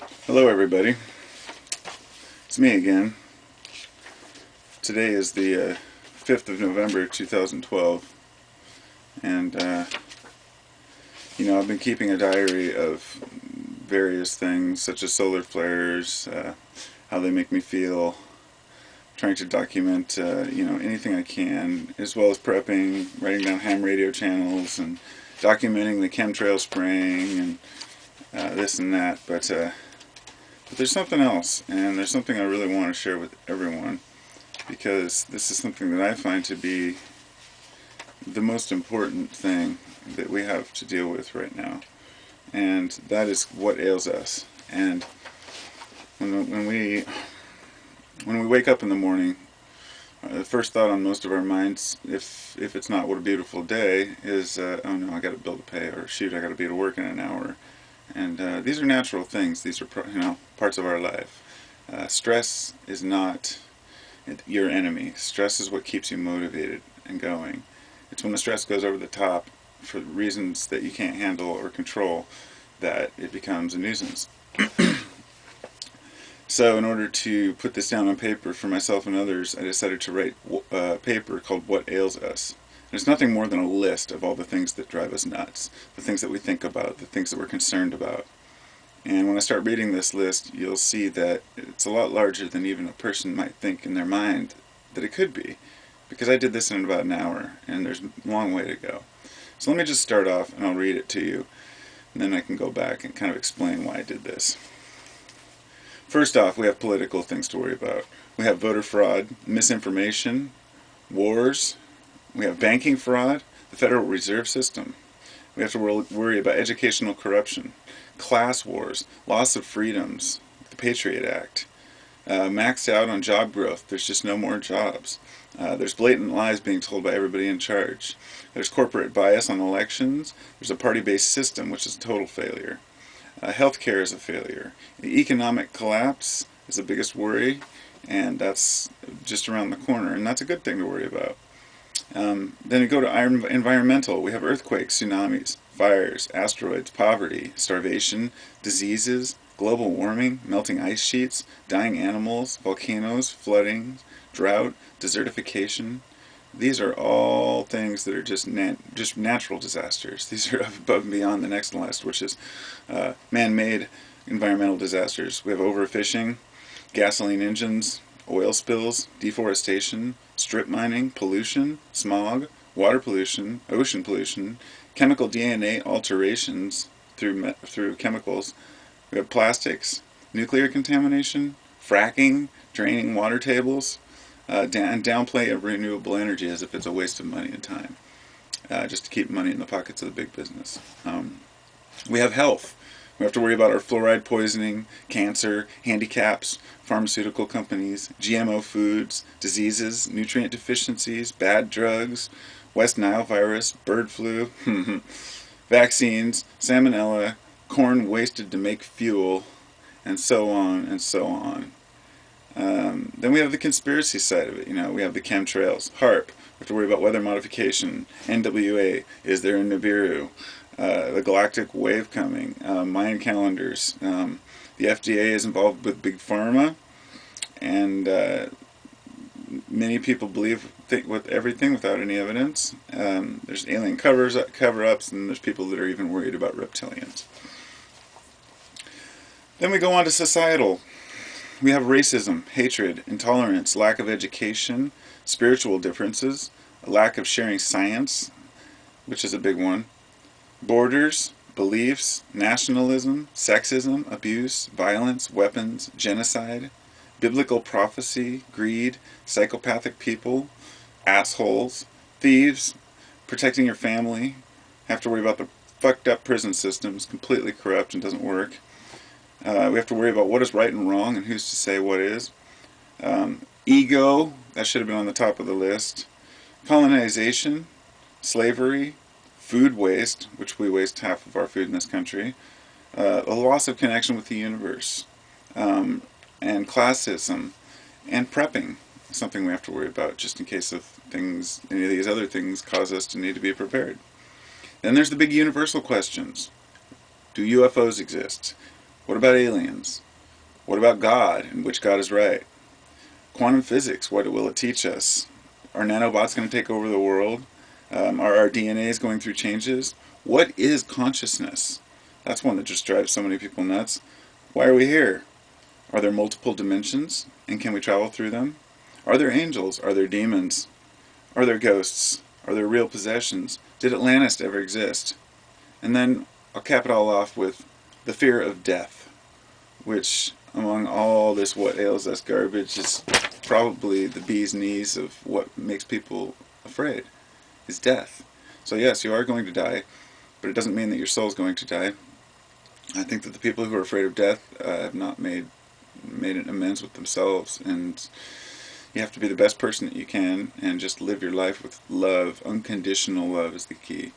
Hello everybody, it's me again. Today is the 5th of November 2012, and I've been keeping a diary of various things such as solar flares, how they make me feel, trying to document anything I can, as well as prepping, writing down ham radio channels, and documenting the chemtrail spraying and this and that, but there's something else, and there's something I really want to share with everyone, because this is something that I find to be the most important thing that we have to deal with right now, and that is what ails us. And when we wake up in the morning, the first thought on most of our minds, if it's not what a beautiful day, is oh no, I got a bill to pay, or shoot, I got to be to work in an hour. And these are natural things. These are parts of our life. Stress is not your enemy. Stress is what keeps you motivated and going. It's when the stress goes over the top for reasons that you can't handle or control that it becomes a nuisance. So in order to put this down on paper for myself and others, I decided to write a paper called What Ails Us. There's nothing more than a list of all the things that drive us nuts, the things that we think about, the things that we're concerned about. And when I start reading this list, you'll see that it's a lot larger than even a person might think in their mind that it could be, because I did this in about an hour, and there's a long way to go. So let me just start off, and I'll read it to you, and then I can go back and kind of explain why I did this. First off, we have political things to worry about. We have voter fraud, misinformation, wars. We have banking fraud, the Federal Reserve System. We have to worry about educational corruption, class wars, loss of freedoms, the Patriot Act, maxed out on job growth. There's just no more jobs. There's blatant lies being told by everybody in charge. There's corporate bias on elections. There's a party-based system, which is a total failure. Healthcare is a failure. The economic collapse is the biggest worry, and that's just around the corner, and that's a good thing to worry about. Then you go to environmental. We have earthquakes, tsunamis, fires, asteroids, poverty, starvation, diseases, global warming, melting ice sheets, dying animals, volcanoes, flooding, drought, desertification. These are all things that are just natural disasters. These are above and beyond the next list, which is man-made environmental disasters. We have overfishing, gasoline engines, oil spills, deforestation, strip mining, pollution, smog, water pollution, ocean pollution, chemical DNA alterations through chemicals. We have plastics, nuclear contamination, fracking, draining water tables, and downplay of renewable energy as if it's a waste of money and time, just to keep money in the pockets of the big business. We have health. We have to worry about our fluoride poisoning, cancer, handicaps, pharmaceutical companies, GMO foods, diseases, nutrient deficiencies, bad drugs, West Nile virus, bird flu, vaccines, salmonella, corn wasted to make fuel, and so on and so on. Then we have the conspiracy side of it. We have the chemtrails, HARP. We have to worry about weather modification, NWA, is there in Nibiru, the galactic wave coming, Mayan calendars. The FDA is involved with big pharma, and many people believe with everything without any evidence. There's alien cover-ups, and there's people that are even worried about reptilians. Then we go on to societal. We have racism, hatred, intolerance, lack of education, spiritual differences, a lack of sharing science, which is a big one, borders, beliefs, nationalism, sexism, abuse, violence, weapons, genocide, biblical prophecy, greed, psychopathic people, assholes, thieves, protecting your family, have to worry about the fucked up prison systems, completely corrupt and doesn't work. We have to worry about what is right and wrong and who's to say what is. Ego, that should have been on the top of the list. Colonization, slavery, food waste, which we waste half of our food in this country. A loss of connection with the universe. And classism. And prepping, something we have to worry about just in case of any of these other things cause us to need to be prepared. Then there's the big universal questions. Do UFOs exist? What about aliens? What about God and which God is right? Quantum physics, what will it teach us? Are nanobots going to take over the world? Are our DNAs going through changes? What is consciousness? That's one that just drives so many people nuts. Why are we here? Are there multiple dimensions? And can we travel through them? Are there angels? Are there demons? Are there ghosts? Are there real possessions? Did Atlantis ever exist? And then I'll cap it all off with the fear of death, which, among all this what ails us garbage, is probably the bee's knees of what makes people afraid, is death. So yes, you are going to die, but it doesn't mean that your soul is going to die. I think that the people who are afraid of death have not made an amends with themselves, and you have to be the best person that you can and just live your life with love. Unconditional love is the key.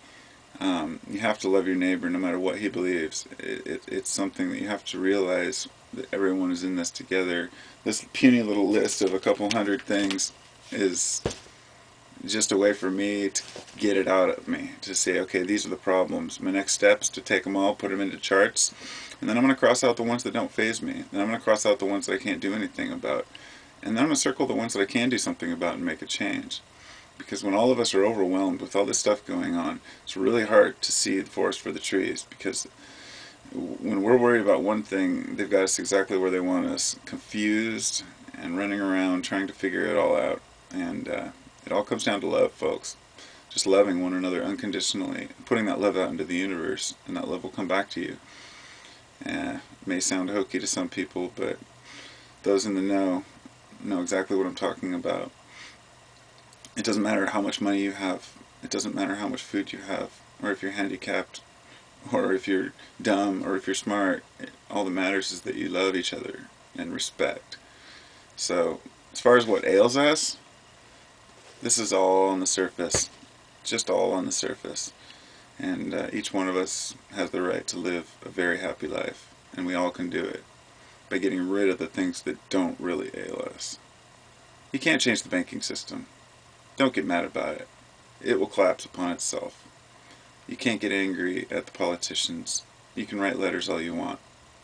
You have to love your neighbor no matter what he believes. It's something that you have to realize, that everyone is in this together. This puny little list of a couple hundred things is just a way for me to get it out of me, to say, okay, these are the problems. My next step is to take them all, put them into charts, and then I'm going to cross out the ones that don't faze me. Then I'm going to cross out the ones that I can't do anything about. And then I'm going to circle the ones that I can do something about and make a change. Because when all of us are overwhelmed with all this stuff going on, it's really hard to see the forest for the trees. Because when we're worried about one thing, they've got us exactly where they want us, confused and running around trying to figure it all out. And it all comes down to love, folks. Just loving one another unconditionally, putting that love out into the universe, and that love will come back to you. It may sound hokey to some people, but those in the know exactly what I'm talking about. It doesn't matter how much money you have. It doesn't matter how much food you have, or if you're handicapped, or if you're dumb, or if you're smart. All that matters is that you love each other and respect. So, as far as what ails us, this is all on the surface. Just all on the surface. And each one of us has the right to live a very happy life. And we all can do it by getting rid of the things that don't really ail us. You can't change the banking system. Don't get mad about it. It will collapse upon itself. You can't get angry at the politicians. You can write letters all you want.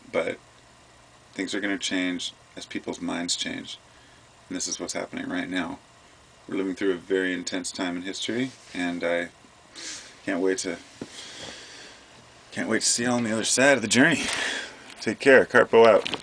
But things are going to change as people's minds change. And this is what's happening right now. We're living through a very intense time in history, and I can't wait to see you on the other side of the journey. Take care. Carpo out.